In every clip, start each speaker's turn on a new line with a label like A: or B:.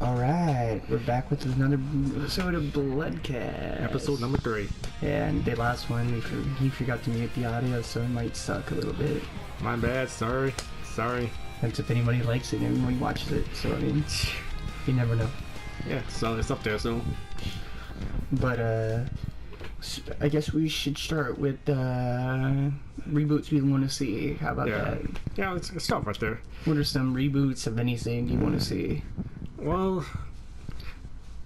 A: Alright, we're back with another episode of Bludcast.
B: Episode number 3.
A: Yeah, and the last one, he forgot to mute the audio, so it might suck a little bit.
B: My bad, sorry.
A: That's if anybody likes it and everybody watches it, so I mean, you never know.
B: Yeah, so it's up there, so.
A: But, I guess we should start with, reboots we want to see. How about that?
B: Yeah, let's start right there.
A: What are some reboots of anything you want to see?
B: Well,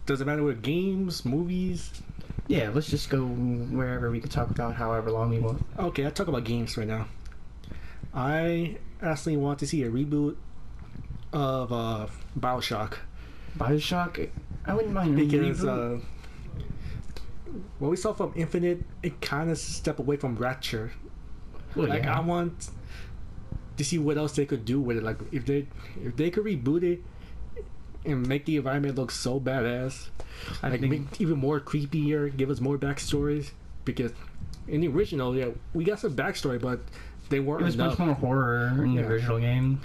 B: does it matter with games, movies?
A: Yeah, let's just go wherever we can talk about however long we want.
B: Okay, I'll talk about games right now. I actually want to see a reboot of Bioshock.
A: Bioshock? I wouldn't mind
B: because what we saw from Infinite, it kind of stepped away from Rapture.
A: Well,
B: like,
A: yeah.
B: I want to see what else they could do with it. Like, if they could reboot it and make the environment look so badass, like make it even more creepier, give us more backstories. Because in the original, yeah, we got some backstory, but they weren't
A: enough. It was much more horror in the original game.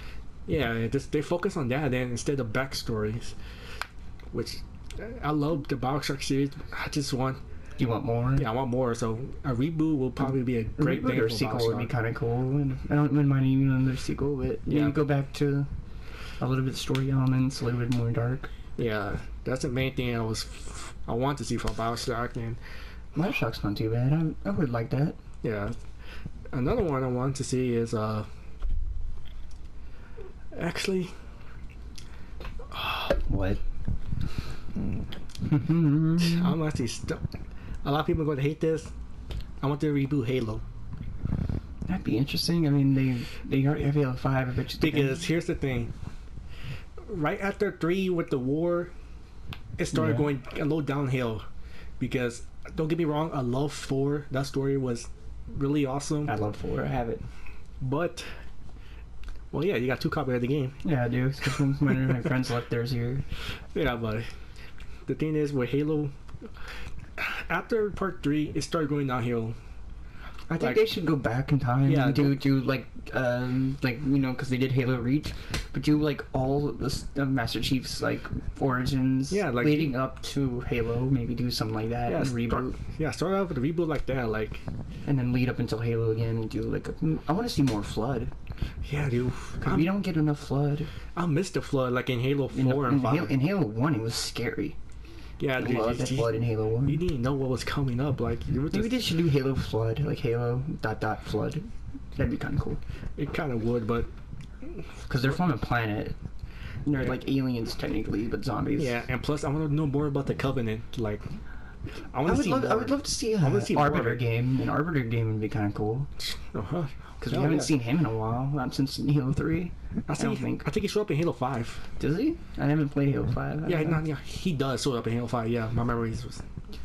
B: Yeah, they focus on that then instead of backstories, which I love the Bioshock series. I just want.
A: You want more?
B: Yeah, I want more. So a reboot will probably be a great thing.
A: Or a sequel would be kind of cool. And I don't mind even another sequel, but you go back to a little bit of story elements, a little bit more dark.
B: Yeah, that's the main thing I want to see from Bioshock. And
A: Bioshock's not too bad. I would like that.
B: Yeah, another one I want to see is actually
A: what?
B: I'm actually a lot of people are going to hate this. I want to reboot Halo.
A: That'd be interesting. I mean, they already have Halo 5,
B: because here's the thing. Right after 3 with the war, it started going a little downhill. Because, don't get me wrong, I love 4. That story was really awesome.
A: I love 4. I have it.
B: But, well, yeah, you got 2 copies of the game.
A: Yeah, I do. Because one of my friends left theirs here.
B: Yeah, but the thing is, with Halo, after part 3, it started going downhill.
A: I think they should go back in time and do like because they did Halo Reach, but do like all the Master Chief's like origins, like leading up to Halo. Maybe do something like that.
B: Yeah,
A: and reboot.
B: Start off with a reboot like that, like,
A: and then lead up until Halo again and do like I want to see more Flood.
B: Yeah, dude.
A: We don't get enough Flood.
B: I missed the Flood like in Halo 4 and 5.
A: In Halo 1, it was scary.
B: Yeah,
A: I love that Flood in Halo 1.
B: You didn't know what was coming up. Like,
A: maybe they should do Halo Flood, like Halo ... Flood. That'd be kind of cool.
B: It kind of would, but
A: because they're from a planet, and they're like aliens technically, but zombies.
B: Yeah, and plus I want to know more about the Covenant. Like, I would
A: love to see an Arbiter game. An Arbiter game would be kind of cool. Because we haven't seen him in a while, not since Halo 3.
B: I think he showed up in Halo 5.
A: Does he? I haven't played Halo 5.
B: Yeah, he does show up in Halo 5. Yeah, my memories was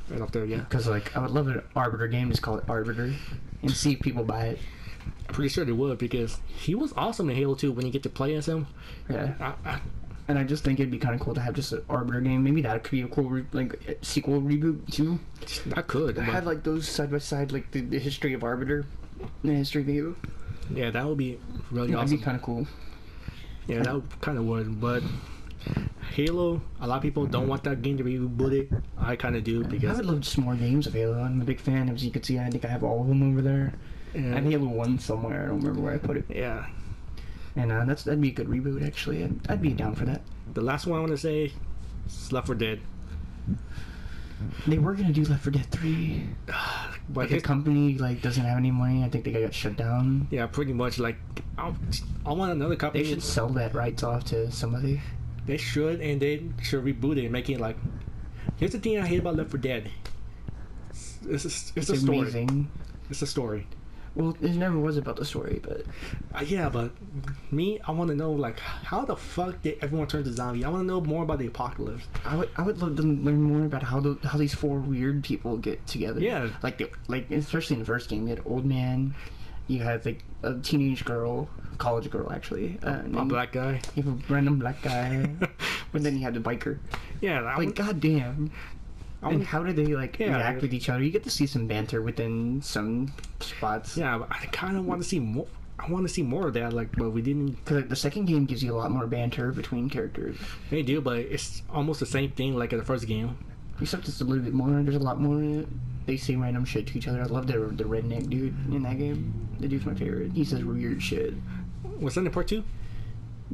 B: right up there. Yeah,
A: because like I would love an Arbiter game, just call it Arbiter, and see if people buy it.
B: I'm pretty sure they would, because he was awesome in Halo 2 when you get to play as him.
A: Yeah. And I just think it'd be kind of cool to have just an Arbiter game. Maybe that could be a cool sequel reboot too.
B: That could.
A: Have like those side by side, like the history of Arbiter, the history of Halo.
B: Yeah, that would be really awesome.
A: That'd be kind of cool.
B: Yeah, that kind of would. But Halo, a lot of people don't want that game to be rebooted. I kind of do, because
A: I would love just more games of Halo. I'm a big fan. As you can see, I think I have all of them over there. And I have Halo 1 somewhere. I don't remember where I put it.
B: Yeah.
A: And that'd be a good reboot, actually. I'd be down for that.
B: The last one I want to say is Left 4 Dead.
A: They were gonna do Left 4 Dead 3, but the company doesn't have any money. I think they got shut down.
B: Yeah, pretty much. Like, I want another company.
A: They should sell that rights off to somebody.
B: They should, and they should reboot it and make it like. Here's the thing I hate about Left 4 Dead. It's a story.
A: Amazing.
B: It's a story.
A: Well, it never was about the story, but
B: yeah, but I want to know, like, how the fuck did everyone turn to zombie? I want to know more about the apocalypse.
A: I would love to learn more about how these 4 weird people get together.
B: Yeah,
A: like especially in the first game, you had an old man, you had like a teenage girl, college girl actually,
B: a black guy.
A: You have a random black guy, but then you had the biker.
B: Yeah,
A: goddamn. And how do they react with each other? You get to see some banter within some spots.
B: Yeah, but I kind of want to see more. I want to see more of that. Like, but we didn't.
A: Because the second game gives you a lot more banter between characters.
B: They do, but it's almost the same thing like in the first game.
A: Except it's a little bit more. There's a lot more in it. They say random shit to each other. I love the redneck dude in that game. The dude's my favorite. He says weird shit.
B: Was that in part 2?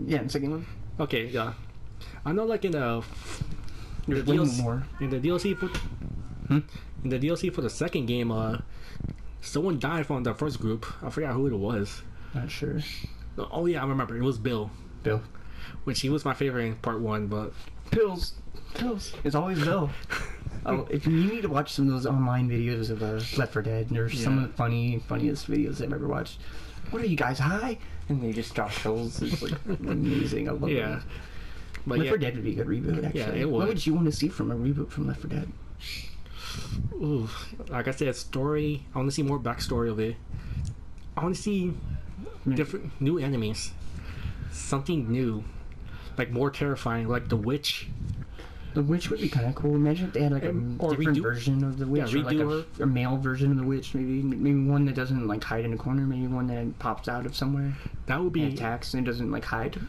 A: Yeah, in the second one.
B: Okay, yeah. I know, like in the
A: DLC, more.
B: In the DLC for in the DLC for the second game, someone died from the first group. I forgot who it was.
A: Not sure.
B: Oh yeah, I remember. It was Bill.
A: Bill.
B: Which he was my favorite in part 1, but
A: Pills. It's always Bill. Oh, if you need to watch some of those online videos of Left 4 Dead, there's some of the funniest videos I've ever watched. What are you guys, high? And they just drop pills. It's like amazing. I love it. But Left 4 Dead would be a good reboot, actually.
B: Yeah, it would.
A: What would you want to see from a reboot from Left 4 Dead?
B: Ooh, like I said, story. I want to see more backstory of it. I want to see different new enemies, something new, like more terrifying, like the witch.
A: The witch would be kind of cool. Imagine if they had like a different version of the witch, or like a male version of the witch. Maybe one that doesn't like hide in a corner. Maybe one that pops out of somewhere.
B: That would be
A: and attacks and doesn't like hide.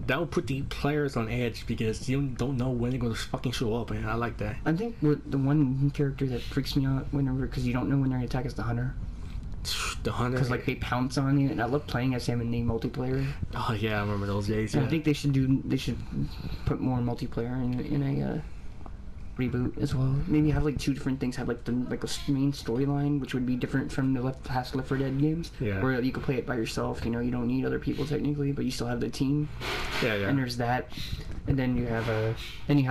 B: That would put the players on edge because you don't know when they're going to fucking show up, and I like that.
A: I think the one character that freaks me out whenever, because you don't know when they're going to attack, is the hunter.
B: The hunter?
A: Because like they pounce on you, and I love playing as him in the multiplayer.
B: Oh yeah, I remember those days. Yeah.
A: I think they should put more multiplayer in a reboot as well. Maybe have like 2 different things. Have like a main storyline, which would be different from the past Left 4 Dead games.
B: Yeah.
A: Where you could play it by yourself. You know, you don't need other people technically, but you still have the team.
B: Yeah.
A: And there's that, and then you have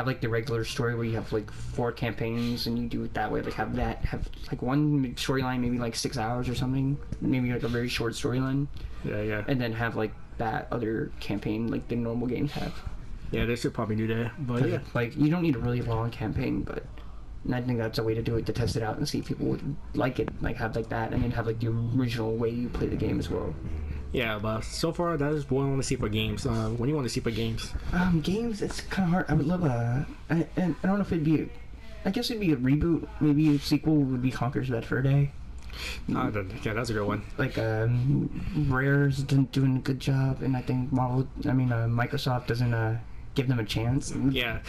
A: like the regular story where you have like 4 campaigns, and you do it that way. Like have like one storyline, maybe like 6 hours or something. Maybe like a very short storyline.
B: Yeah.
A: And then have like that other campaign like the normal games have.
B: Yeah, they should probably do that. But yeah,
A: like you don't need a really long campaign, but I think that's a way to do it, to test it out and see if people would like it. Like have like that, and then have like the original way you play the game as well.
B: Yeah, but so far that is what I want to see for games. What do you want to see for games?
A: Games, it's kind of hard. I would love and I don't know if it'd be. I guess it'd be a reboot. Maybe a sequel would be Conker's Bad Fur Day.
B: Yeah, that's a good one.
A: Like Rare's doing a good job, and I think Microsoft doesn't give them a chance.
B: Yeah.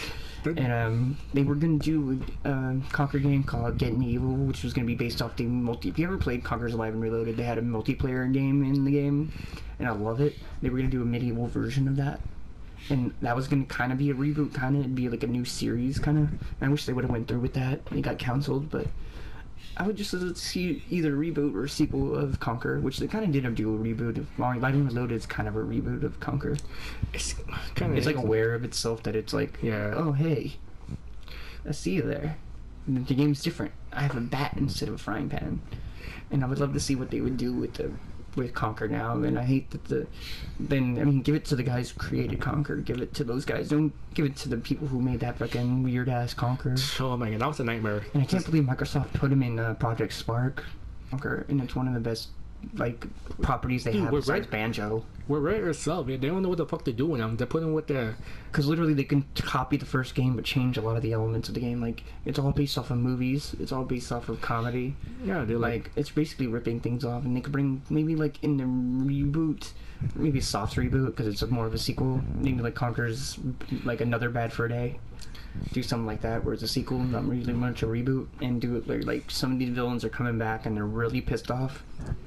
A: And they were gonna do a Conker game called Get Evil, which was gonna be based off the If you ever played Conker's Alive and Reloaded, they had a multiplayer game in the game, and I love it. They were gonna do a medieval version of that, and that was gonna kind of be a reboot. It'd be like a new series, kind of. I wish they would have went through with that. It got canceled, but I would just see either a reboot or a sequel of Conker, which they kind of did do a reboot of. Live and Reloaded is kind of a reboot of Conker. It's like aware of itself that it's like, oh hey, I see you there. And the game's different. I have a bat instead of a frying pan, and I would love to see what they would do with Conker now. And I hate that give it to the guys who created Conker. Give it to those guys. Don't give it to the people who made that fucking weird ass Conker.
B: Oh my god, that was a nightmare.
A: And I can't believe Microsoft put him in Project Spark. Conker, and it's one of the best properties they have besides Banjo.
B: We're Rare itself. They don't know what the fuck they're doing. They're putting with their...
A: Because literally they can copy the first game but change a lot of the elements of the game. Like, it's all based off of movies. It's all based off of comedy.
B: Yeah, they're like...
A: It's basically ripping things off. And they could bring, maybe like in the reboot, maybe a soft reboot because it's more of a sequel. Maybe like Conker's like another Bad Fur Day. Do something like that where it's a sequel, not really much a reboot, and do it where like some of these villains are coming back and they're really pissed off.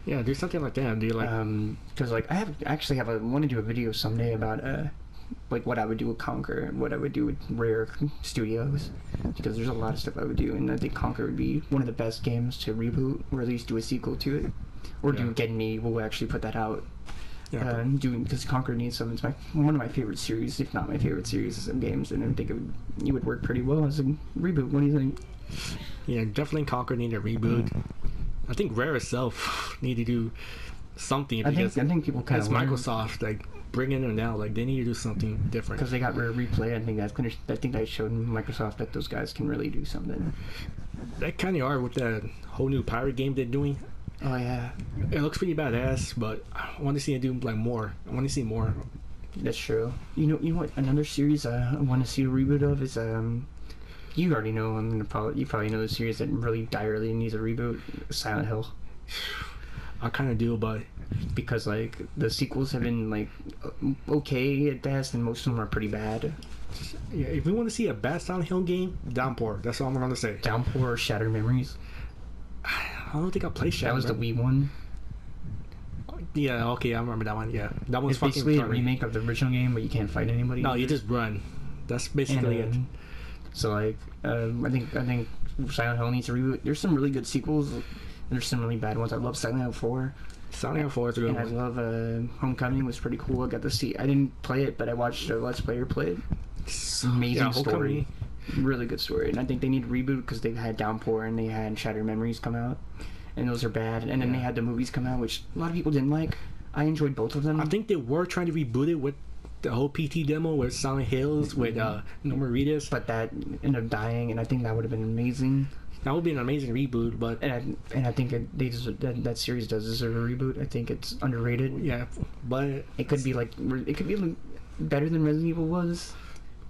B: Yeah, do something like that. Do you like?
A: Because like I want to do a video someday about like what I would do with Conker and what I would do with Rare Studios, because there's a lot of stuff I would do, and I think Conker would be one of the best games to reboot or at least do a sequel to it, or do Get Me. We'll actually put that out. Because Conker needs some. It's one of my favorite series, if not my favorite series of games, and I think it would work pretty well as a reboot. What do you think?
B: Yeah, definitely Conker need a reboot. I think Rare itself need to do something.
A: I think people kind of
B: Microsoft like bringing them now. Like they need to do something different
A: because they got Rare Replay. I think that showed Microsoft that those guys can really do something.
B: They kind of are with that whole new pirate game they're doing.
A: Oh yeah,
B: it looks pretty badass, but I want to see it do like more. I want to see more.
A: That's true. You know what? Another series I want to see a reboot of is you already know. You probably know the series that really direly needs a reboot. Silent Hill.
B: I kind of do, but
A: because like the sequels have been like okay at best, and most of them are pretty bad.
B: Yeah, if we want to see a bad Silent Hill game, Downpour. That's all I'm gonna say.
A: Downpour or Shattered Memories.
B: I don't think I played Shattered.
A: That was the Wii one.
B: Yeah, okay, I remember that one. Yeah, that one's
A: it's basically a remake of the original game, but you can't fight anybody.
B: No, you just run. That's basically it.
A: So like, I think Silent Hill needs a reboot. There's some really good sequels. There's some really bad ones. I love Silent Hill 4.
B: Silent Hill 4 is a good one.
A: And I love Homecoming. Was pretty cool. I got to see. I didn't play it, but I watched a Let's Player play it. Amazing story. Really good story. And I think they need a reboot because they've had Downpour and they had Shattered Memories come out, and those are bad. And then they had the movies come out, which a lot of people didn't like. I enjoyed both of them.
B: I think they were trying to reboot it with the whole PT demo with Silent Hills with Norman Reedus,
A: but that ended up dying, and I think that would have been amazing.
B: That would be an amazing reboot, but
A: and I think that series does deserve a reboot. I think it's underrated.
B: Yeah, but
A: it could be like better than Resident Evil was.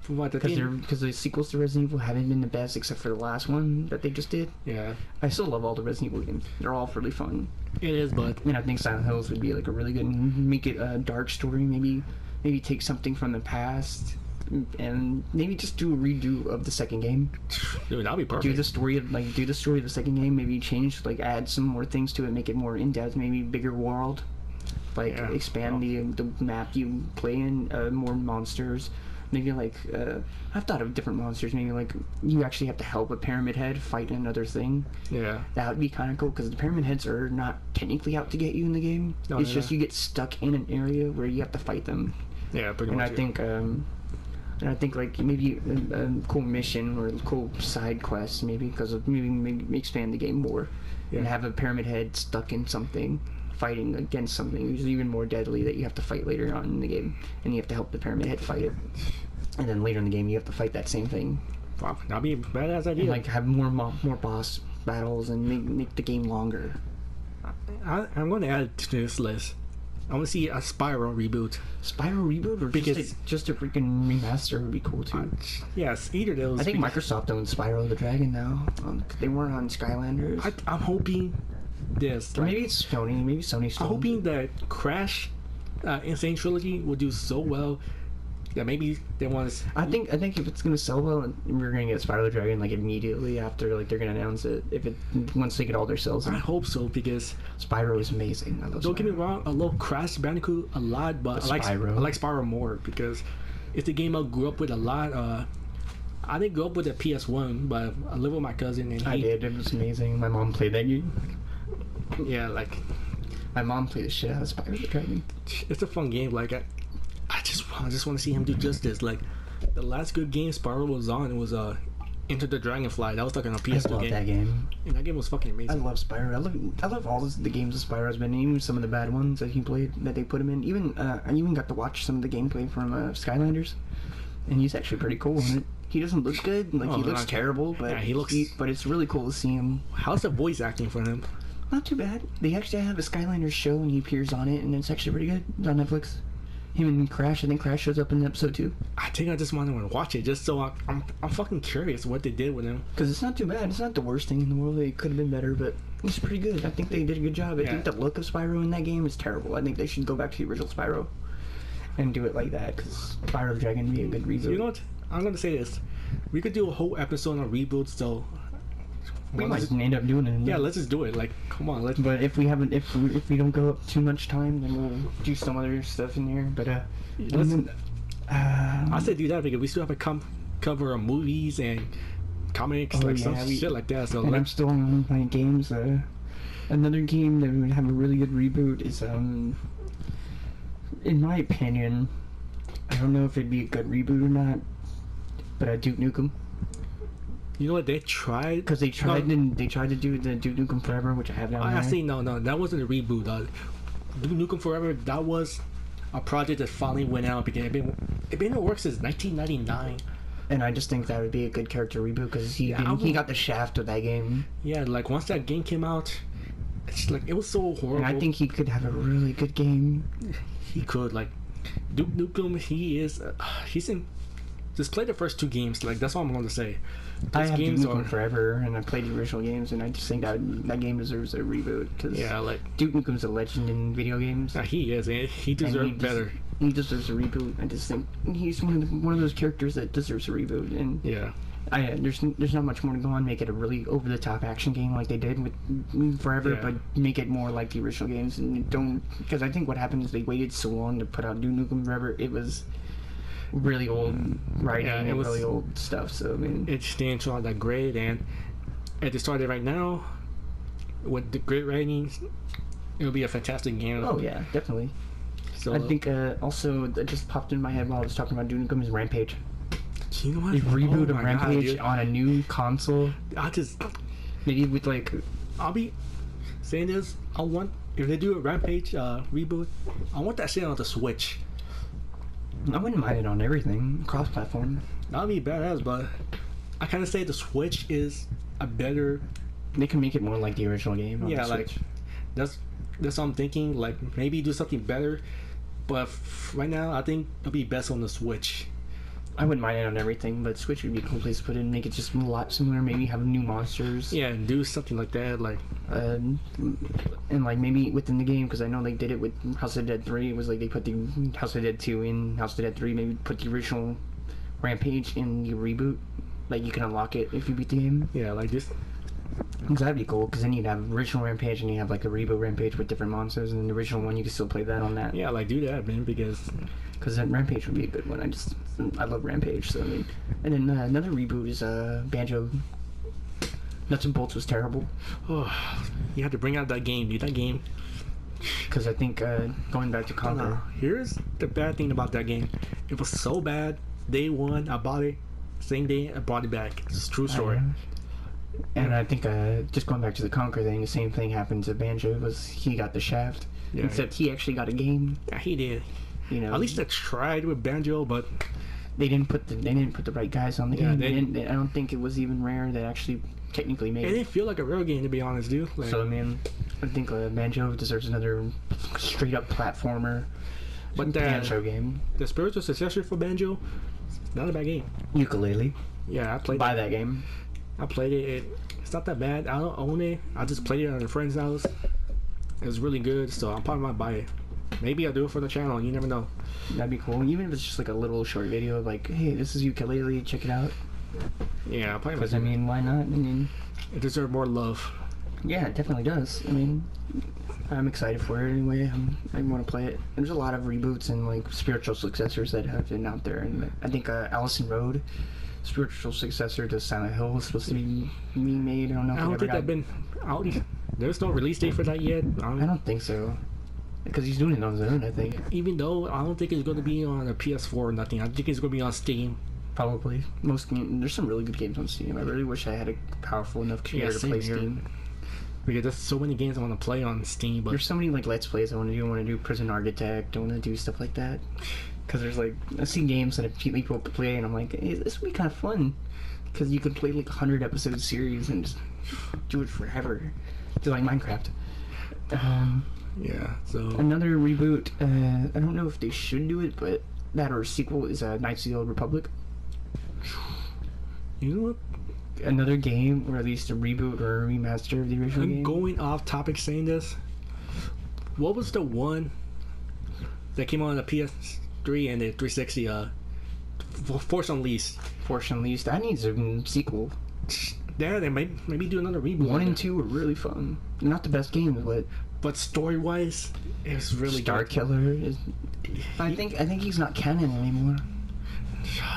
A: Because the sequels to Resident Evil haven't been the best except for the last one that they just did.
B: Yeah,
A: I still love all the Resident Evil games. They're all really fun.
B: It is, but
A: and I think Silent Hills would be like a really good, make it a dark story. Maybe take something from the past and maybe just do a redo of the second game.
B: Dude, that'd be perfect.
A: Do the story of the second game. Maybe change, add some more things to it, make it more in depth. Maybe bigger world, expand the map you play in, more monsters. Maybe I've thought of different monsters. Maybe you actually have to help a Pyramid Head fight another thing.
B: Yeah,
A: that would be kind of cool because the Pyramid Heads are not technically out to get you in the game. No, it's just you get stuck in an area where you have to fight them.
B: Yeah, pretty much.
A: And I think maybe a cool mission or a cool side quest maybe because maybe expand the game more and have a Pyramid Head stuck in something, fighting against something which is even more deadly that you have to fight later on in the game, and you have to help the Pyramid Head fight it, and then later in the game you have to fight that same thing.
B: Wow, that'd be a badass idea.
A: And, have more boss battles and make the game longer.
B: I'm going to add to this list. I want to see a Spyro reboot.
A: Spyro reboot, or
B: because
A: just a freaking remaster would be cool too.
B: Yes, either of those.
A: I think Microsoft owns Spyro the Dragon now. They weren't on Skylanders.
B: I'm hoping this.
A: Maybe it's Sony. Maybe Sony's.
B: I'm hoping that Crash, Insane Trilogy will do so well that maybe they want to.
A: I think if it's gonna sell well, we're gonna get Spyro the Dragon immediately after they're gonna announce it. Once they get all their sales.
B: I hope so because
A: Spyro is amazing. I love
B: Don't
A: Spyro.
B: get me wrong, I love Crash Bandicoot a lot, but I like Spyro more because it's the game I grew up with a lot. I didn't grow up with a PS1, but I lived with my cousin and
A: I did. It was amazing. My mom played that game.
B: Yeah,
A: my mom played the shit out of Spyro the Dragon.
B: It's a fun game. I just want to see him do justice. The last good game Spyro was on was Enter the Dragonfly. That was on a PS2 game.
A: I love that game.
B: And that game was fucking amazing.
A: I love Spyro. I love all the games of Spyro's been in, even some of the bad ones that he played that they put him in. Even I even got to watch some of the gameplay from Skylanders, and he's actually pretty cool in it. He doesn't look good. He looks terrible, but but it's really cool to see him.
B: How's the voice acting for him?
A: Not too bad. They actually have a Skylanders show, and he appears on it, and it's actually pretty good. It's on Netflix. Him and Crash. I think Crash shows up in episode 2.
B: I think I just want to watch it just so I'm fucking curious what they did with him.
A: Because it's not too bad. It's not the worst thing in the world. It could have been better, but it's pretty good. I think they did a good job. I think the look of Spyro in that game is terrible. I think they should go back to the original Spyro and do it like that, because Spyro the Dragon would be a good reboot.
B: So you know what? I'm going to say this. We could do a whole episode on reboots, so...
A: We might end up doing it.
B: Yeah, let's just do it. Come on, let's...
A: But if we don't go up too much time, then we'll do some other stuff in here. But
B: I say do that because we still have to cover movies and comics, shit like that. So
A: I'm still on playing games. Another game that would have a really good reboot is, in my opinion, I don't know if it'd be a good reboot or not, but Duke Nukem.
B: You know what they tried?
A: Because they tried to do the Duke Nukem Forever, which I have now.
B: I see. No, that wasn't a reboot. Duke Nukem Forever, that was a project that finally went out because it been in the works since 1999.
A: And I just think that would be a good character reboot because he got the shaft of that game.
B: Yeah, once that game came out, it's it was so horrible.
A: And I think he could have a really good game.
B: He could Duke Nukem. He's in just play the first 2 games. Like that's all I'm going to say.
A: I have Duke Nukem Forever, and I played the original games, and I just think that game deserves a reboot. Cause Duke Nukem's a legend in video games.
B: He is, and he deserves better.
A: He deserves a reboot. I just think he's one of those characters that deserves a reboot. And there's not much more to go on. Make it a really over the top action game like they did with Forever, but make it more like the original games. And don't, because I think what happened is they waited so long to put out Duke Nukem Forever. It was really old writing and really old stuff. So I mean,
B: it stands not that great, and at the start of right now, with the great ratings, it'll be a fantastic game.
A: Oh yeah, definitely. So I think also that just popped in my head while I was talking about Duke Nukem is Rampage.
B: You know what?
A: A reboot of Rampage on a new console. Maybe with like,
B: I'll be saying this. If they do a Rampage reboot, I want that shit on the Switch.
A: I wouldn't mind it on everything, cross-platform.
B: That'd be badass, but I kind of say the Switch is a better.
A: They can make it more like the original game. On the Switch.
B: That's what I'm thinking. Like maybe do something better, but right now I think it'll be best on the Switch.
A: I wouldn't mind it on everything, but Switch would be a cool place to put it and make it just a lot similar. Maybe have new monsters.
B: Yeah, and do something like that, like
A: and like maybe within the game, because I know they did it with House of the Dead 3. It was like they put the House of the Dead 2 in House of the Dead 3. Maybe put the original Rampage in the reboot. Like you can unlock it if you beat the game.
B: Yeah, like this.
A: Because that'd be cool, because then you'd have original Rampage and you have like a reboot Rampage with different monsters, and then the original one you can still play that on that.
B: Yeah, like do that, man, because
A: that Rampage would be a good one. I love Rampage, so I mean. And then another reboot is Banjo. Nuts and Bolts was terrible.
B: Oh, you had to bring out that game, dude. That game.
A: Because I think going back to Conquer.
B: Here's the bad thing about that game. It was so bad. Day one, I bought it. Same day, I brought it back. It's a true story.
A: And I think just going back to the Conquer thing, the same thing happened to Banjo. Was he got the shaft, except he actually got a game.
B: Yeah, he did.
A: You know,
B: at least I tried with Banjo, but
A: they didn't put the right guys on the game. I don't think it was even rare that actually technically made it.
B: It didn't feel like a real game, to be honest, dude. Like,
A: so I mean, I think Banjo deserves another straight up platformer. But Banjo game.
B: The spiritual successor for Banjo, not a bad game.
A: Ukulele.
B: Yeah, I played.
A: Buy that game.
B: I played it. It's not that bad. I don't own it. I just played it at a friend's house. It was really good, so I probably might buy it. Maybe I'll do it for the channel. You never know.
A: That'd be cool. Even if it's just like a little short video of like, hey, this is ukulele. Check it out.
B: Yeah, I'll probably.
A: Because I mean, why not? I mean,
B: it deserves more love.
A: Yeah, it definitely does. I mean, I'm excited for it anyway. I want to play it. There's a lot of reboots and like spiritual successors that have been out there, and I think Allison Road, spiritual successor to Silent Hill, is supposed to be remade. I don't know.
B: I don't think that's been out. There's no release date for that yet.
A: I don't think so. Because he's doing it on his own, I think.
B: Even though I don't think it's going to be on a PS4 or nothing. I think it's going to be on Steam.
A: Probably. There's some really good games on Steam. I really wish I had a powerful enough computer to play Steam.
B: Because there's so many games I want to play on Steam, but
A: there's so many like Let's Plays I want to do. I want to do Prison Architect. I want to do stuff like that. Because there's like, I see games that people play, and I'm like, hey, this would be kind of fun. Because you could play like 100 episode series and just do it forever. Do like Minecraft.
B: Yeah, so
A: another reboot. I don't know if they should do it, but that or a sequel is Knights of the Old Republic.
B: You know what?
A: Another game, or at least a reboot or a remaster of the original game.
B: Going off topic saying this, what was the one that came on the PS3 and the 360? Force Unleashed.
A: Force Unleashed. That needs a sequel.
B: Yeah, they maybe do another reboot.
A: 1 and 2 were really fun. Not the best games,
B: but story-wise, it's really good.
A: Starkiller is. I think he's not canon anymore.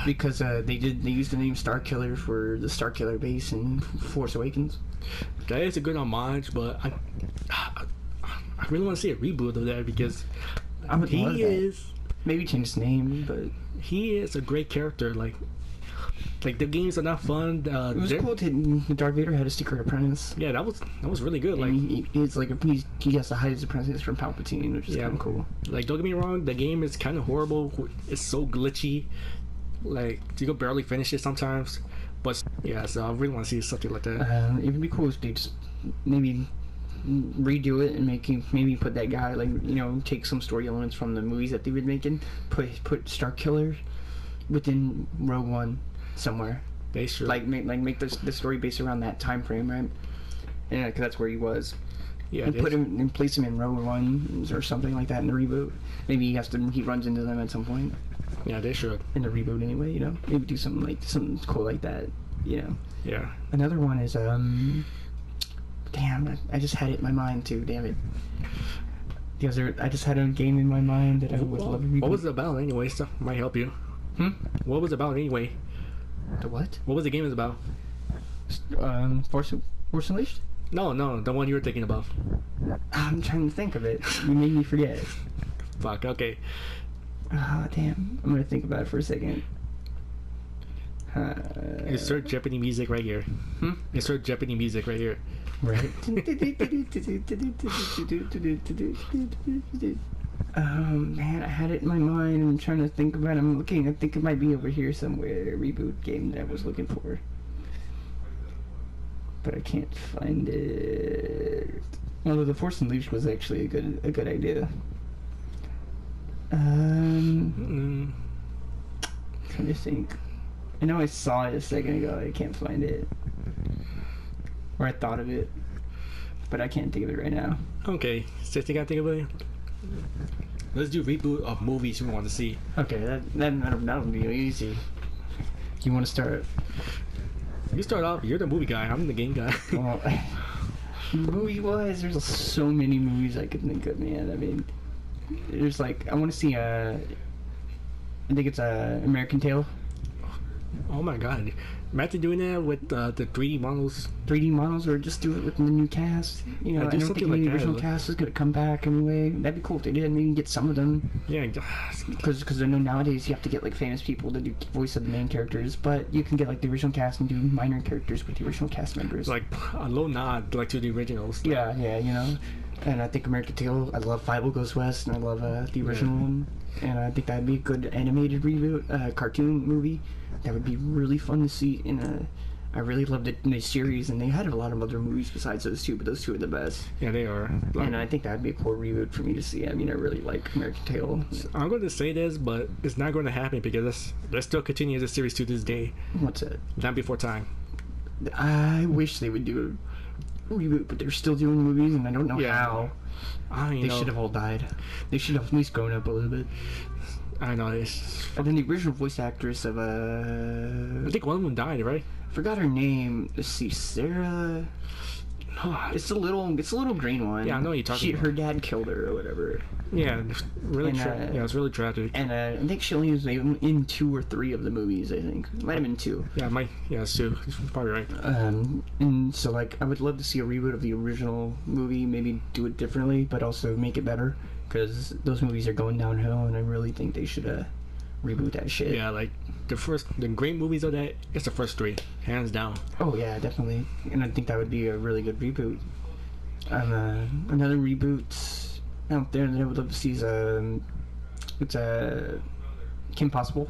A: Because they used the name Starkiller for the Starkiller base in Force Awakens.
B: That is a good homage, but I really want to see a reboot of that because he is
A: maybe change his name, but
B: he is a great character. Like the games are not fun.
A: It was cool that Darth Vader had a secret apprentice.
B: Yeah, that was really good.
A: And he has to hide his apprentice from Palpatine, which is kind of cool.
B: Like, don't get me wrong, the game is kind of horrible. It's so glitchy. Like, you can barely finish it sometimes. But yeah, so I really want to see something like that.
A: It would be cool if they just maybe redo it and maybe put that guy, like, you know, take some story elements from the movies that they were making, put Starkiller within Rogue One somewhere.
B: They should
A: make the story based around that time frame, right? Yeah, because that's where he was.
B: Yeah,
A: and put him and place him in Rogue One or something like that in the reboot. Maybe he runs into them at some point.
B: Yeah, they should.
A: In the reboot anyway, you know. Maybe do something cool like that, you know.
B: Yeah.
A: Another one is damn, I just had it in my mind too. Damn it. I just had a game in my mind that I would love to reboot.
B: What was it about anyway? Stuff might help you. What was it about anyway?
A: The what?
B: What was the game about?
A: Force Unleashed?
B: No, the one you were thinking about.
A: I'm trying to think of it. You made me forget.
B: Fuck, okay.
A: Oh, damn. I'm gonna think about it for a second.
B: Insert Jeopardy music right here. Insert Jeopardy music right here.
A: Right. Man, I had it in my mind. I'm trying to think about it. I'm looking. I think it might be over here somewhere. A reboot game that I was looking for. But I can't find it. Although the Force Unleashed was actually a good idea. Trying to think. I know I saw it a second ago. I can't find it. Or I thought of it, but I can't think of it right now.
B: Okay, so you gotta think of it. Let's do reboot of movies we want to see.
A: Okay, that'll be easy. You want to start?
B: You start off. You're the movie guy. I'm the game guy.
A: Well, movie-wise, there's so many movies I could think of, man. I mean, there's like I want to see I think it's American Tail.
B: Oh my god. Imagine doing that with the 3D models.
A: 3D models, or just do it with the new cast. You know, I don't think the original cast is going to come back anyway. That'd be cool if they did. Maybe get some of them.
B: Yeah.
A: Because I know nowadays you have to get like famous people to do voice of the main characters, but you can get like the original cast and do minor characters with the original cast members.
B: Like a low nod, like to the originals.
A: Yeah, you know. And I think American Tail, I love Five Goes West, and I love the original one. And I think that'd be a good animated reboot, cartoon movie. That would be really fun to see I really loved it in the series, and they had a lot of other movies besides those two, but those two are the best.
B: Yeah, they are.
A: And I think that'd be a cool reboot for me to see. I mean, I really like American Tail.
B: I'm going to say this, but it's not going to happen because they're still continuing the series to this day.
A: What's it?
B: Not Before Time.
A: I wish they would do a reboot, but they're still doing movies, and I don't know how. They should have all died. They should have at least grown up a little bit.
B: I know.
A: And then the original voice actress of
B: I think one of them died, right?
A: Forgot her name. Let's see, Sarah. Oh, it's a little green one.
B: Yeah, I know what you're talking about.
A: Her dad killed her or whatever.
B: Yeah, really. It's really tragic.
A: And I think she only was in 2 or 3 of the movies. I think it might have been 2.
B: Yeah, it's 2. You're probably right.
A: And so like I would love to see a reboot of the original movie. Maybe do it differently, but also make it better, because those movies are going downhill, and I really think they should reboot that shit.
B: Yeah, like the great movies of that, it's the first 3, hands down.
A: Oh yeah, definitely. And I think that would be a really good reboot. Another reboot out there that I would love to see is it's Kim Possible.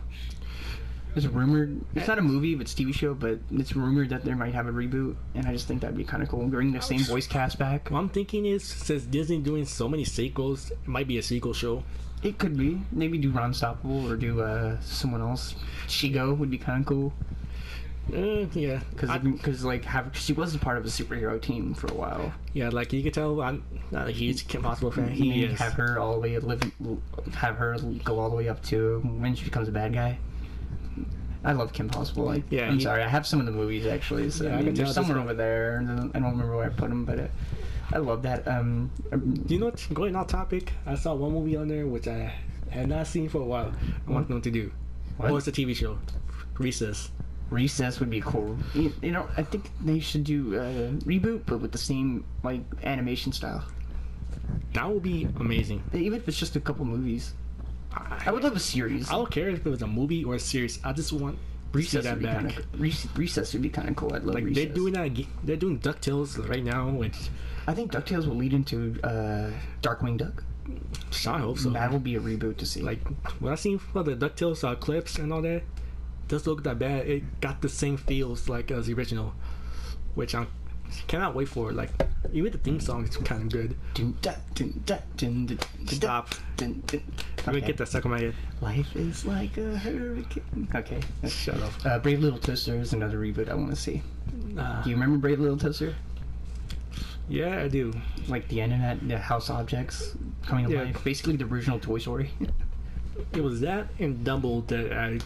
A: It's rumored. It's not a movie, but it's a TV show. But it's rumored that they might have a reboot, and I just think that'd be kind of cool. Bring the same voice cast back.
B: What I'm thinking is, since Disney's doing so many sequels, it might be a sequel show.
A: It could be. Maybe do Ron Stoppable or do someone else. Shigo would be kind of cool.
B: Yeah.
A: Because like she was a part of a superhero team for a while.
B: Yeah, like you could tell I'm not a huge Kim Possible fan.
A: He is. Have her all the way have her go all the way up to when she becomes a bad guy. I love Kim Possible. I'm sorry, I have some of the movies actually. So I mean, they're somewhere over there. I don't remember where I put them, but I love that.
B: Do you know what? Going off topic, I saw one movie on there which I had not seen for a while. I want them to do. What? It's a TV show. Recess.
A: Recess would be cool. You know, I think they should do a reboot, but with the same like animation style.
B: That would be amazing.
A: Even if it's just a couple movies. I would love a series.
B: I don't care if it was a movie or a series. I just want
A: Recess that back. Recess would be kind of cool. I'd love Recess.
B: They're doing that. They're doing DuckTales right now. Which
A: I think DuckTales will lead into Darkwing Duck.
B: I hope so.
A: That will be a reboot to see.
B: Like when I seen the DuckTales clips and all that, doesn't look that bad. It got the same feels like as the original, which I'm Cannot wait for it. Like, even the theme song is kind of good. Stop. Let me get that stuck in my head.
A: Life is like a hurricane. Okay.
B: Shut up.
A: Brave Little Toaster is another reboot I want to see. Do you remember Brave Little Toaster?
B: Yeah, I do.
A: Like the internet, the house objects coming to life. Basically the original Toy Story.
B: It was that and Dumbo that I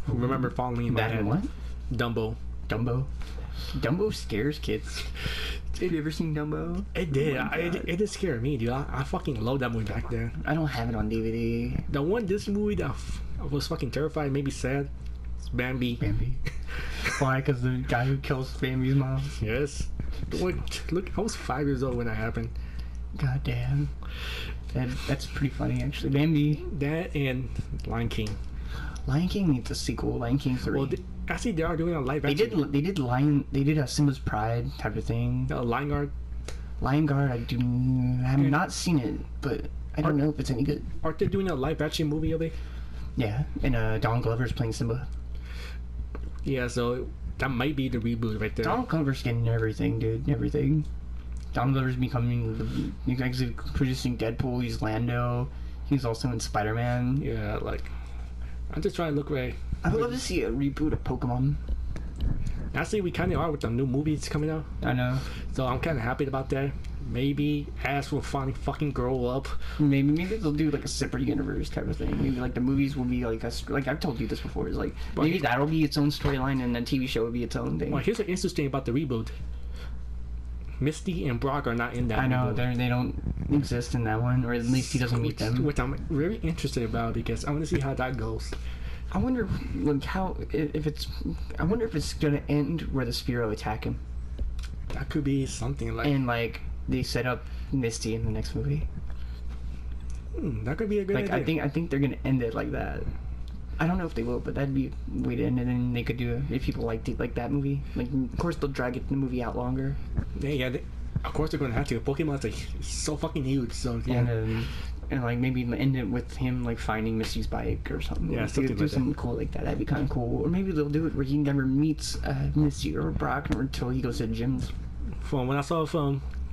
B: remember falling in my head.
A: That and what?
B: Dumbo.
A: Dumbo scares kids. Have you ever seen Dumbo?
B: It did. It did scare me, dude. I fucking loved that movie back then.
A: I don't have it on DVD.
B: The one Disney movie that I was fucking terrified, made me sad. It's Bambi.
A: Why? Because the guy who kills Bambi's mom?
B: Yes. Look, I was 5 years old when that happened.
A: God damn. That's pretty funny, actually. Bambi.
B: That and Lion King.
A: Lion King needs a sequel. Lion King 3.
B: Well, actually, they are doing a live action.
A: They did a Simba's Pride type of thing.
B: Lion Guard.
A: Lion Guard, I have not seen it, but I don't know if it's any good.
B: Aren't they doing a live action movie of it?
A: Yeah, and Donald Glover's playing Simba.
B: Yeah, so that might be the reboot right there.
A: Donald Glover's getting everything, dude. Everything. Donald Glover's becoming he's actually producing Deadpool. He's Lando. He's also in Spider-Man.
B: Yeah, like I'm just trying to look right.
A: I would love to see a reboot of Pokemon.
B: Actually, we kind of are with the new movies coming out.
A: I know.
B: So I'm kind of happy about that. Maybe Ash will finally fucking grow up.
A: Maybe they'll do like a separate universe type of thing. Maybe like the movies will be like I've told you this before. Is like maybe that'll be its own storyline and the TV show will be its own thing.
B: Well, here's what's interesting about the reboot. Misty and Brock are not in that.
A: I know they don't exist in that one, or at least he doesn't meet them.
B: Which I'm very interested about because I want to see how that goes.
A: I wonder, like, I wonder if it's gonna end where the Spearow attack him.
B: That could be something like.
A: And like they set up Misty in the next movie.
B: That could be a good idea.
A: I think they're gonna end it like that. I don't know if they will, but that'd be a way to end it. And then they could do if people liked it like that movie. Like, of course they'll drag the movie out longer.
B: Yeah. Of course they're gonna have to. Pokemon's like so fucking huge, so yeah.
A: And like maybe end it with him like finding Misty's bike or something.
B: Yeah, something
A: do something cool like that. That'd be kind of cool. Or maybe they'll do it where he never meets Misty or Brock until he goes to the gyms.
B: From when I saw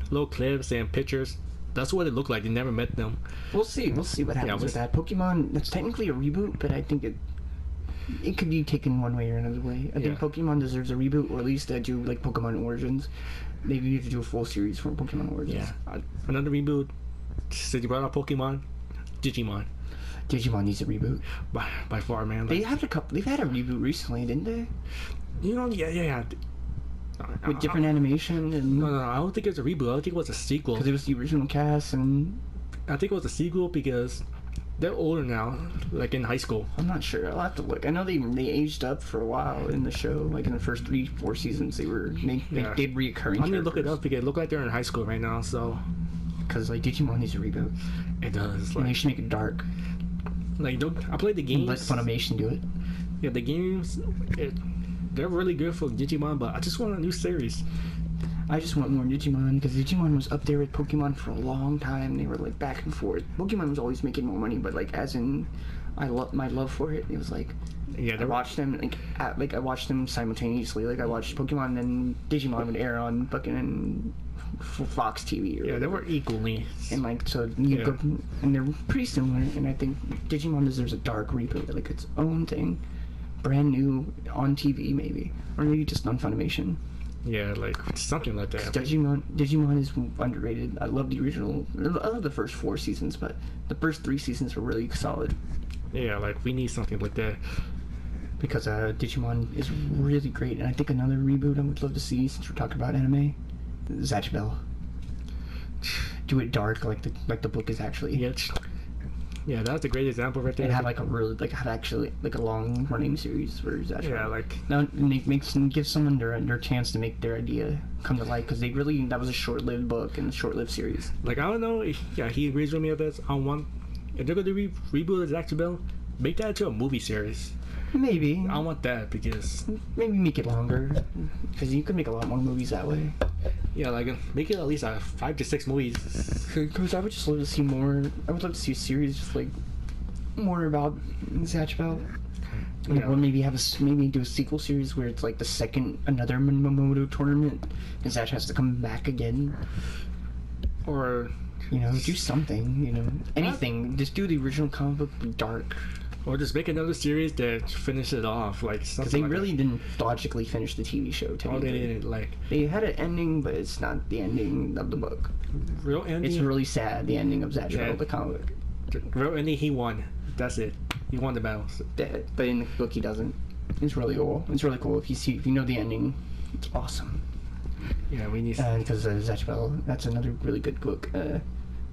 B: little clips and pictures, that's what it looked like. They never met them.
A: We'll see what happens with that. Pokemon, that's technically a reboot, but I think it could be taken one way or another way. I think Pokemon deserves a reboot, or at least do like Pokemon Origins. They need to do a full series for Pokemon Origins.
B: Yeah, another reboot. Since you brought up Pokemon, Digimon.
A: Digimon needs a reboot.
B: By far, man.
A: They've had a reboot recently, didn't they?
B: You know, yeah.
A: With different animation and...
B: No, I don't think it was a reboot. I think it was a sequel.
A: Because it was the original cast and...
B: I think it was a sequel because they're older now, like in high school.
A: I'm not sure. I'll have to look. I know they aged up for a while in the show. Like in the first 3-4 seasons, they did reoccurring.
B: I'm gonna look it up because it look like they're in high school right now. So,
A: because like Digimon needs a reboot.
B: It does.
A: And they should make it dark.
B: Like I played the games.
A: Let Funimation do it.
B: Yeah, the games. They're really good for Digimon, but I just want a new series.
A: I just want more Digimon, because Digimon was up there with Pokemon for a long time. They were like back and forth. Pokemon was always making more money, but like as in, my love for it. It was like, I watched them I watched them simultaneously. Like I watched Pokemon, and then Digimon would air on fucking Fox TV.
B: They were equally.
A: And like and they're pretty similar. And I think Digimon deserves a dark reboot, like its own thing, brand new on TV maybe, or maybe just on Funimation.
B: Yeah, like something like that.
A: Digimon is underrated. I love the original. I love the first 4 seasons, but the first 3 seasons were really solid.
B: Yeah, like we need something like that.
A: Because Digimon is really great, and I think another reboot I would love to see, since we're talking about anime, Zatch Bell. Do it dark, like the book is actually.
B: Yeah, that's a great example right there.
A: And have like a long running series for Zatch Bell.
B: Yeah, like
A: now give someone their chance to make their idea come to life, because that was a short-lived book and a short-lived series.
B: Like I don't know, he agrees with me on this. If they're gonna reboot Zatch Bell, make that into a movie series.
A: Maybe.
B: I want that because
A: maybe make it longer, because you could make a lot more movies that way.
B: Yeah, like make it at least 5 to 6 movies.
A: Because I would just love to see more. I would love to see a series just like more about Zatch Bell. Yeah. Or maybe maybe do a sequel series where it's like the second another Minamoto tournament, and Zatch has to come back again.
B: Or
A: do something. Anything. Just do the original comic book dark.
B: Or just make another series that finish it off, like something.
A: Because they really didn't logically finish the TV show.
B: Oh, they didn't
A: They had an ending, but it's not the ending of the book.
B: Real ending.
A: It's really sad. The ending of Zatch the comic.
B: Real ending. He won. That's it. He won the battle.
A: But in the book, he doesn't. It's really cool. It's really cool if you know the ending. It's awesome.
B: Yeah, we need.
A: Because Zatch Battle, that's another really good book.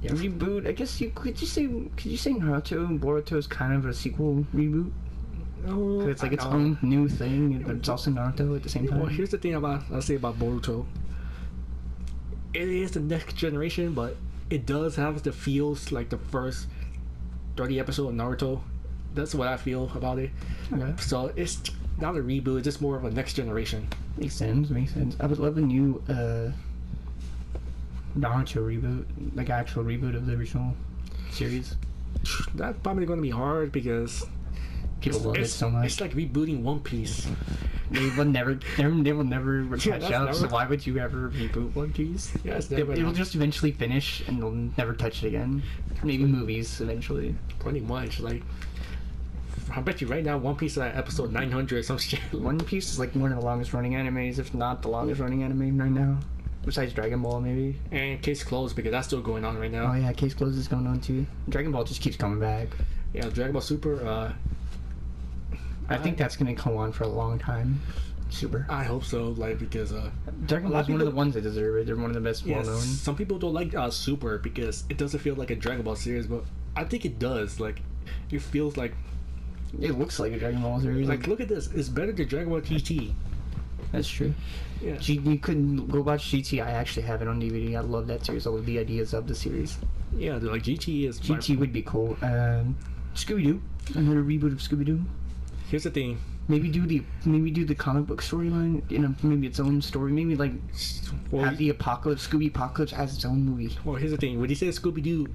A: Reboot. I guess could you say Naruto Boruto is kind of a sequel reboot?
B: No,
A: it's like its own new thing, but it's also Naruto at the same time.
B: Well, here's the thing about Boruto. It is the next generation, but it does have the feels like the first 30 episode of Naruto. That's what I feel about it.
A: Okay.
B: So it's not a reboot; it's just more of a next generation.
A: Makes sense. I would love a new Naruto reboot, like actual reboot of the original series.
B: That's probably going to be hard because
A: people love it so much.
B: It's like rebooting One Piece.
A: They will never catch up. So why would you ever reboot One Piece?
B: Yeah,
A: it'll just eventually finish, and they'll never touch it again. Maybe movies eventually.
B: Pretty much, like. I bet you right now One Piece is at episode 900 or some shit.
A: One Piece is like one of the longest running animes, if not the longest running anime right now. Besides Dragon Ball, maybe.
B: And Case Closed, because that's still going on right now.
A: Oh yeah, Case Closed is going on too. Dragon Ball just keeps coming back.
B: Yeah, Dragon Ball Super,
A: I think that's going to go on for a long time. Super.
B: I hope so, because...
A: Dragon Ball is one of the ones that deserve it. They're one of the best well-known.
B: Some people don't like Super because it doesn't feel like a Dragon Ball series, but I think it does. Like, it feels like...
A: It looks like a Dragon Ball series.
B: Like, look at this. It's better than Dragon Ball GT.
A: That's true. Yeah. You couldn't go watch GT. I actually have it on DVD. I love that series. All of the ideas of the series.
B: Yeah, like GT is...
A: GT would be cool. Scooby-Doo. Another reboot of Scooby-Doo.
B: Here's the thing.
A: Maybe do the comic book storyline maybe its own story. Maybe have the apocalypse, Scooby Apocalypse as its own movie.
B: Well, here's the thing. When you say Scooby-Doo,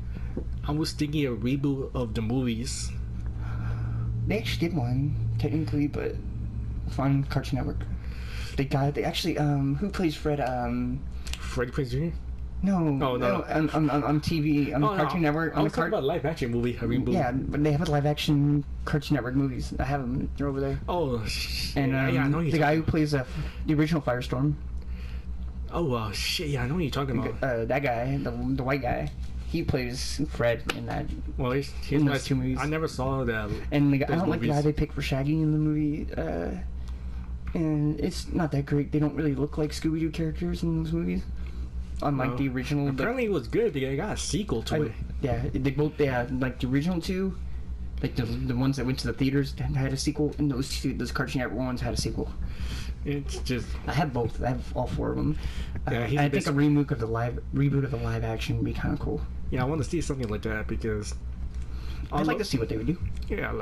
B: I was thinking a reboot of the movies.
A: They actually did one technically, but on Cartoon Network. They actually who plays Fred?
B: Freddie Prinze Jr.
A: No.
B: Oh no.
A: On TV, on Cartoon Network.
B: I was talking about live action movie.
A: Yeah, but they have a live action Cartoon Network movies. I have them. They're over there.
B: Oh.
A: And
B: yeah, I know
A: the guy who plays the original Firestorm.
B: Oh shit! Yeah, I know what you're talking about.
A: That guy, the white guy. He plays Fred in that.
B: Well, he's
A: in those two movies.
B: I never saw that.
A: And I don't like the guy they picked for Shaggy in the movie. And it's not that great. They don't really look like Scooby-Doo characters in those movies. Unlike the original.
B: Apparently, it was good because they got a sequel to it.
A: Yeah, they had like the original two, like the ones that went to the theaters had a sequel, and those Cartoon Network ones had a sequel.
B: It's just
A: I have both. I have all four of them.
B: Yeah,
A: I think a reboot of the live action would be kind of cool.
B: Yeah, I want to see something like that because
A: I'd like to see what they would do.
B: Yeah,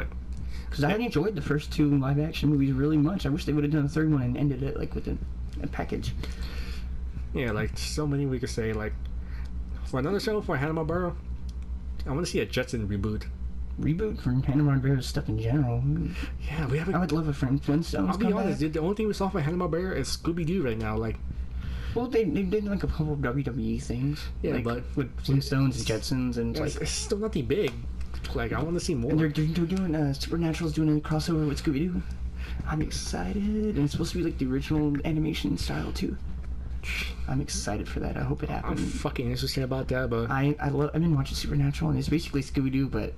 A: because I enjoyed the first two live action movies really much. I wish they would have done a third one and ended it with a package.
B: Yeah, so many we could say for another show for Hanna-Barbera. I want to see a Jetson reboot.
A: Reboot for Hanna-Barbera stuff in general.
B: Yeah, we have.
A: I would love a Flintstones.
B: I'll be honest, the only thing we saw for Hanna-Barbera is Scooby-Doo right now.
A: Well, they did a couple of WWE things.
B: Yeah, but
A: with Flintstones and Jetsons and
B: it's still nothing big. I want to see more.
A: And they're doing Supernatural's doing a crossover with Scooby-Doo. I'm excited, and it's supposed to be the original animation style too. I'm excited for that. I hope it happens.
B: I'm fucking interested about that, but
A: I've been watching Supernatural, and it's basically Scooby-Doo, but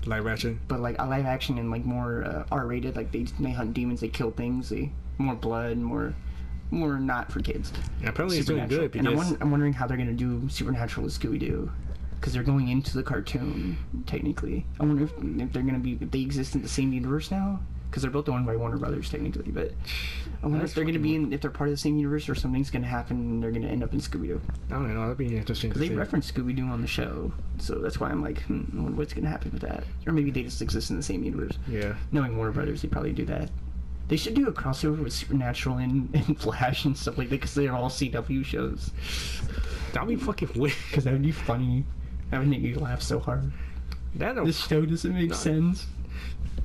B: live action.
A: But a live action and more R-rated. They hunt demons, they kill things, more blood, more not for kids.
B: Yeah, apparently it's doing good.
A: And I'm wondering how they're gonna do Supernatural with Scooby-Doo, because they're going into the cartoon technically. I wonder if they're gonna be if they exist in the same universe now. Because they're both owned by Warner Brothers, technically, but I wonder if they're going to be if they're part of the same universe, or something's going to happen and they're going to end up in Scooby-Doo.
B: I don't know, that'd be interesting.
A: Because they reference Scooby-Doo on the show, so that's why I'm I wonder what's going to happen with that. Or maybe they just exist in the same universe.
B: Yeah.
A: Knowing Warner Brothers, they'd probably do that. They should do a crossover with Supernatural and Flash and stuff like that, because they're all CW shows.
B: That'd be fucking weird.
A: Because that would be funny. That would make you laugh so hard. This show doesn't make sense.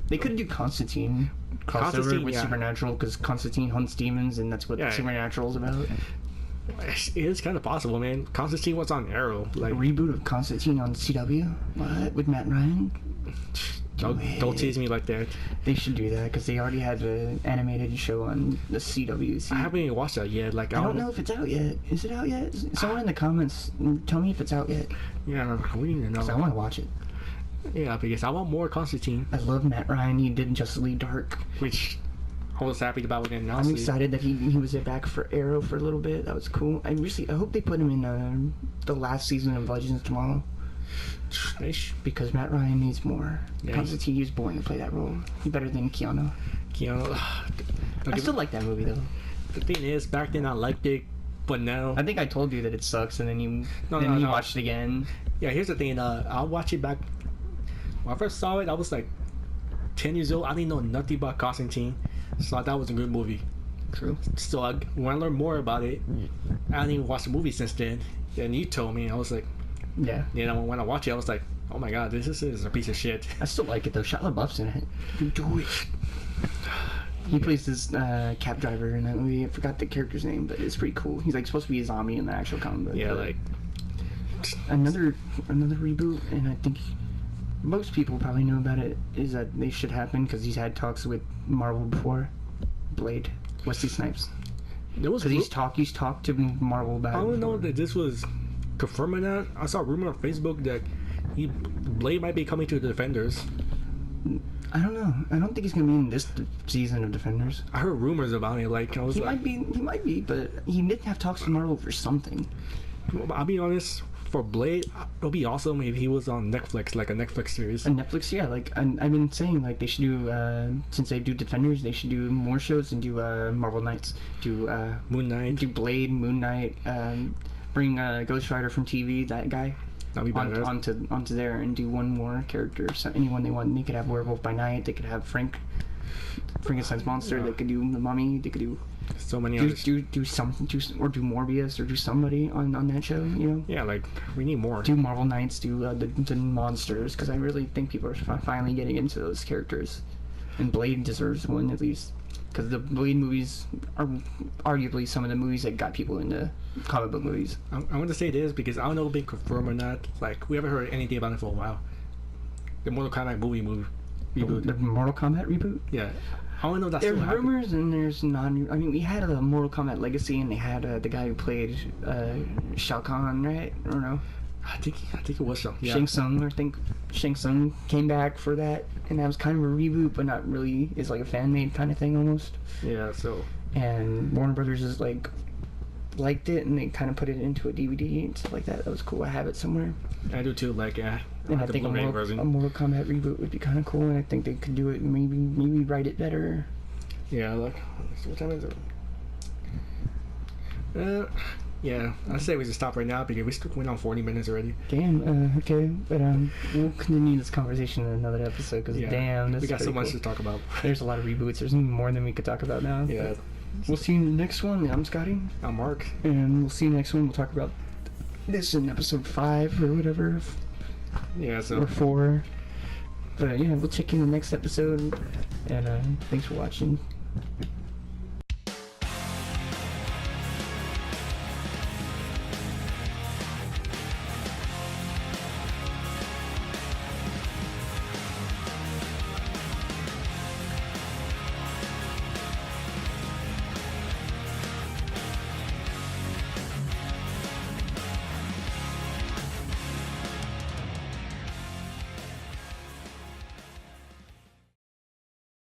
A: They could do Constantine. crossover with Supernatural, because Constantine hunts demons, and that's what Supernatural is about.
B: It is kind of possible, man. Constantine was on Arrow.
A: Like a reboot of Constantine on CW? What? With Matt Ryan?
B: Don't tease me like that.
A: They should do that, because they already had an animated show on the CW.
B: I haven't even watched that yet. Like
A: I don't know if it's out yet. Is it out yet? Someone in the comments, tell me if it's out yet.
B: Yeah, we need to know.
A: I want to watch it.
B: Yeah, because I want more Constantine.
A: I love Matt Ryan. He did Justice League Dark,
B: which I was happy about it.
A: I'm excited that he was back for Arrow for a little bit. That was cool. I hope they put him in the last season of Legends Tomorrow. Because Matt Ryan needs more. Yeah, Constantine is boring to play that role. He's better than Keanu. I still like that movie though.
B: The thing is, back then I liked it, but now
A: I think I told you that it sucks, and then you watched it again.
B: Yeah, here's the thing. I'll watch it back. When I first saw it, I was like 10 years old. I didn't know nothing about Constantine, so I thought it was a good movie.
A: True.
B: So when I learned more about it, I didn't even watch the movie since then. Then you told me, I was like,
A: yeah.
B: You know, when I watched it, I was like, oh my god, this is a piece of shit.
A: I still like it though. Shia LaBeouf's in it. Do it. He plays this cab driver in that movie. I forgot the character's name, but it's pretty cool. He's like supposed to be a zombie in the actual comic book.
B: Yeah, like
A: another reboot, and I think most people probably know about it, is that they should happen because he's had talks with Marvel before. Blade, Wesley Snipes. Because he's talked to Marvel about it.
B: I don't know that this was confirming that. I saw a rumor on Facebook that Blade might be coming to the Defenders.
A: I don't know. I don't think he's gonna be in this season of Defenders.
B: I heard rumors about it. Like
A: he might be, but he didn't have talks with Marvel for something.
B: I'll be honest. For Blade, it'll be awesome if he was on Netflix, like a Netflix series.
A: A Netflix, yeah. Like I've been saying, like they should do since they do Defenders, they should do more shows and do Marvel Knights, do
B: Moon Knight,
A: do Blade, Moon Knight, bring Ghost Rider from TV, that guy, onto there, and do one more character. So anyone they want, they could have Werewolf by Night, they could have Frankenstein's monster, they could do the Mummy, they could do.
B: So many others.
A: Do something, or do Morbius, or do somebody on that show, you know?
B: Yeah, like, we need more.
A: Do Marvel Knights, do the monsters, because I really think people are finally getting into those characters. And Blade deserves one, at least. Because the Blade movies are arguably some of the movies that got people into comic book movies.
B: I want to say this, because I don't know if it's been confirmed or not. Like, we haven't heard anything about it for a while. The Mortal Kombat movie reboot.
A: The Mortal Kombat reboot?
B: Yeah. I don't know if that's
A: there's rumors and there's non. I mean, we had a Mortal Kombat Legacy, and they had the guy who played Shao Kahn, right? I don't know.
B: I think it was Shao. Yeah.
A: Shang Tsung. I think Shang Tsung came back for that, and that was kind of a reboot, but not really. It's like a fan made kind of thing almost.
B: Yeah. So.
A: And Warner Brothers is liked it, and they kind of put it into a DVD and stuff like that. That was cool. I have it somewhere.
B: I do too. Like, yeah.
A: And I think a Mortal Kombat reboot would be kind of cool, and I think they could do it. Maybe write it better.
B: Yeah. Look. What time is it? Yeah. I say we should stop right now because we went on 40 minutes already.
A: Damn. Okay, but we'll continue this conversation in another episode because damn,
B: we got so much to talk about.
A: There's a lot of reboots. There's even more than we could talk about now.
B: Yeah.
A: We'll see you in the next one. I'm Scotty.
B: I'm Mark.
A: And we'll see you next one. We'll talk about this in episode 5 or whatever.
B: Yeah, so.
A: Or 4. But yeah, we'll check you in the next episode. And thanks for watching.